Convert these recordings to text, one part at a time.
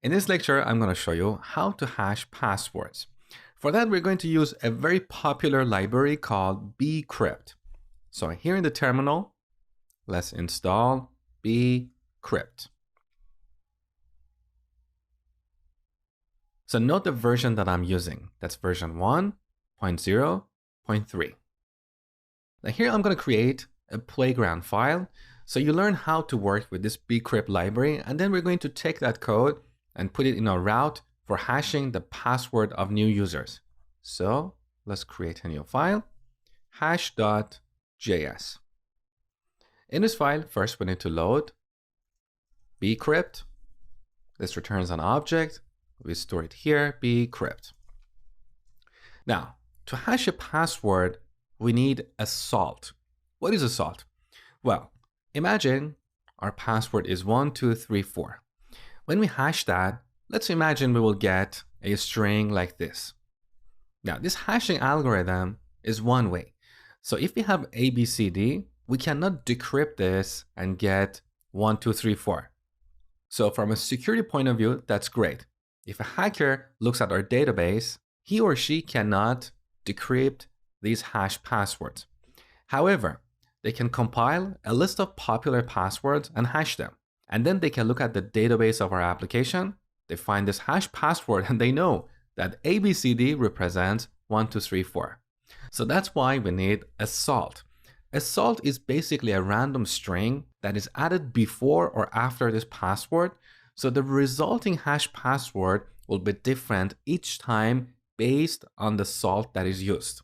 In this lecture, I'm going to show you how to hash passwords. For that, we're going to use a very popular library called bcrypt. So here in the terminal, let's install bcrypt. So note the version that I'm using. That's version 1.0.3. Now here I'm going to create a playground file. So you learn how to work with this bcrypt library, and then we're going to take that code and put it in our route for hashing the password of new users. So let's create a new file, hash.js. In this file, first we need to load bcrypt. This returns an object. We store it here, bcrypt. Now, to hash a password, we need a salt. What is a salt? Well, imagine our password is 1234. When we hash that, let's imagine we will get a string like this. Now, this hashing algorithm is one way. So if we have ABCD, we cannot decrypt this and get 1234. So from a security point of view, that's great. If a hacker looks at our database, he or she cannot decrypt these hash passwords. However, they can compile a list of popular passwords and hash them. And then they can look at the database of our application. They find this hash password and they know that ABCD represents 1234. So that's why we need a salt. A salt is basically a random string that is added before or after this password. So the resulting hash password will be different each time based on the salt that is used.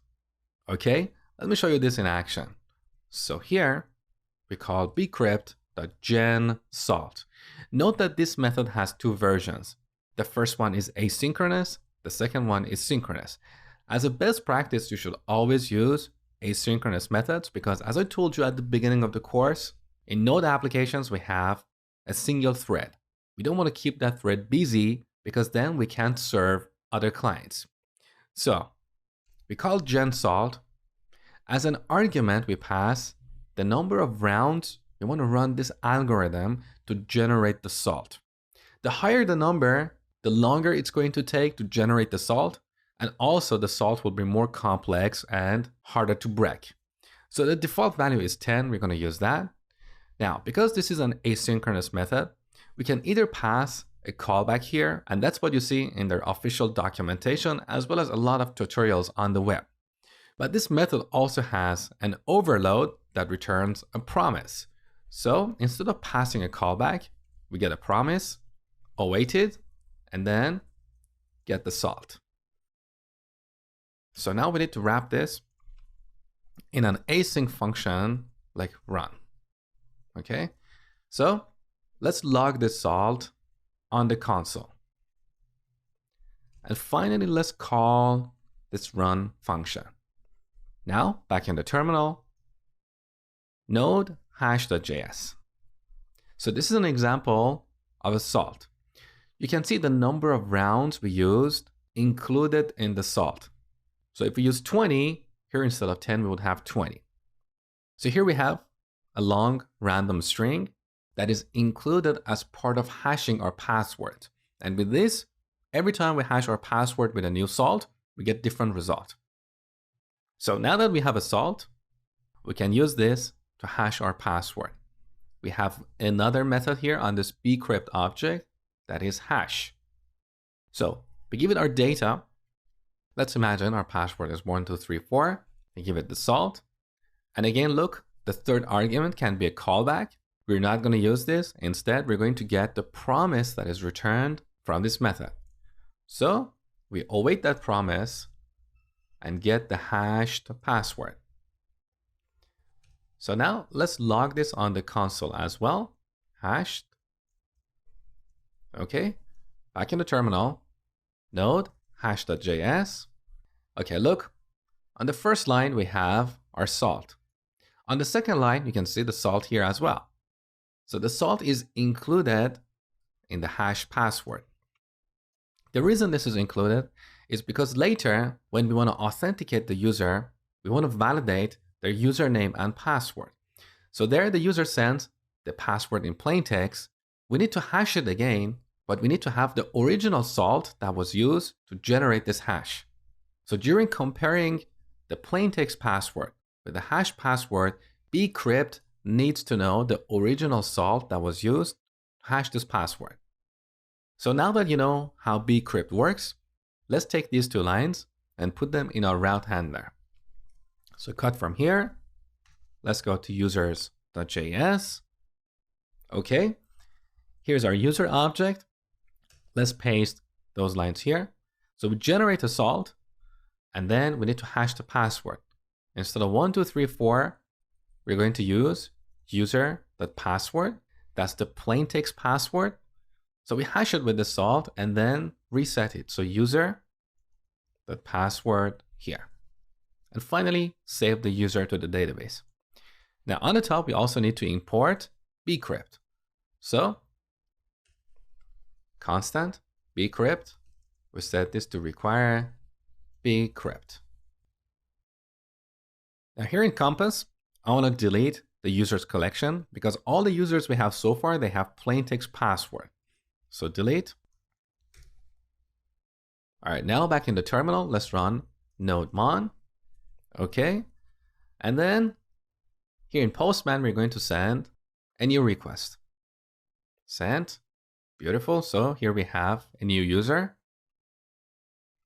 Okay, let me show you this in action. So here we call bcrypt.genSalt. Note that this method has two versions. The first one is asynchronous, the second one is synchronous. As a best practice, you should always use asynchronous methods because, as I told you at the beginning of the course, in Node applications we have a single thread. We don't want to keep that thread busy because then we can't serve other clients. So we call genSalt. As an argument, we pass the number of rounds we want to run this algorithm to generate the salt. The higher the number, the longer it's going to take to generate the salt, and also the salt will be more complex and harder to break. So the default value is 10, we're going to use that. Now, because this is an asynchronous method, we can either pass a callback here, and that's what you see in their official documentation, as well as a lot of tutorials on the web. But this method also has an overload that returns a promise. So instead of passing a callback, we get a promise, await it, and then get the salt. So now we need to wrap this in an async function like run. Okay, so let's log the salt on the console. And finally, let's call this run function. Now, back in the terminal, node hash.js. So this is an example of a salt. You can see the number of rounds we used included in the salt. So if we use 20, here instead of 10, we would have 20. So here we have a long random string that is included as part of hashing our password. And with this, every time we hash our password with a new salt, we get different result. So now that we have a salt, we can use this to hash our password. We have another method here on this bcrypt object that is hash. So we give it our data. Let's imagine our password is 1234. We give it the salt. And again, look, the third argument can be a callback. We're not going to use this. Instead, we're going to get the promise that is returned from this method. So we await that promise and get the hashed password. So now let's log this on the console as well. Hashed. Okay, back in the terminal, node hash.js. Okay, look, on the first line we have our salt. On the second line, you can see the salt here as well. So the salt is included in the hash password. The reason this is included is because later, when we want to authenticate the user, we want to validate their username and password. So there the user sends the password in plain text. We need to hash it again but we need to have the original salt that was used to generate this hash. So during comparing the plain text password with the hash password, bcrypt needs to know the original salt that was used to hash this password. So now that you know how bcrypt works, let's take these two lines and put them in our route handler. So cut from here. Let's go to users.js. Okay, here's our user object. Let's paste those lines here. So we generate a salt, and then we need to hash the password. Instead of 1234, we're going to use user.password. That's the plain text password. So we hash it with the salt and then reset it. So user.password here. And finally, save the user to the database. Now on the top, we also need to import bcrypt. So constant bcrypt, we set this to require bcrypt. Now here in Compass, I want to delete the users collection because all the users we have so far, they have plain text password. So delete. All right, now back in the terminal, let's run node-mon. Okay. And then here in Postman, we're going to send a new request. Send. Beautiful. So here we have a new user.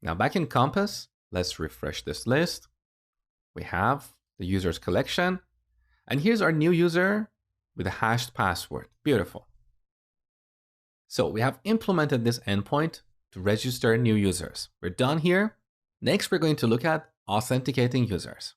Now back in Compass, let's refresh this list. We have the users collection. And here's our new user with a hashed password. Beautiful. So we have implemented this endpoint to register new users. We're done here. Next, we're going to look at authenticating users.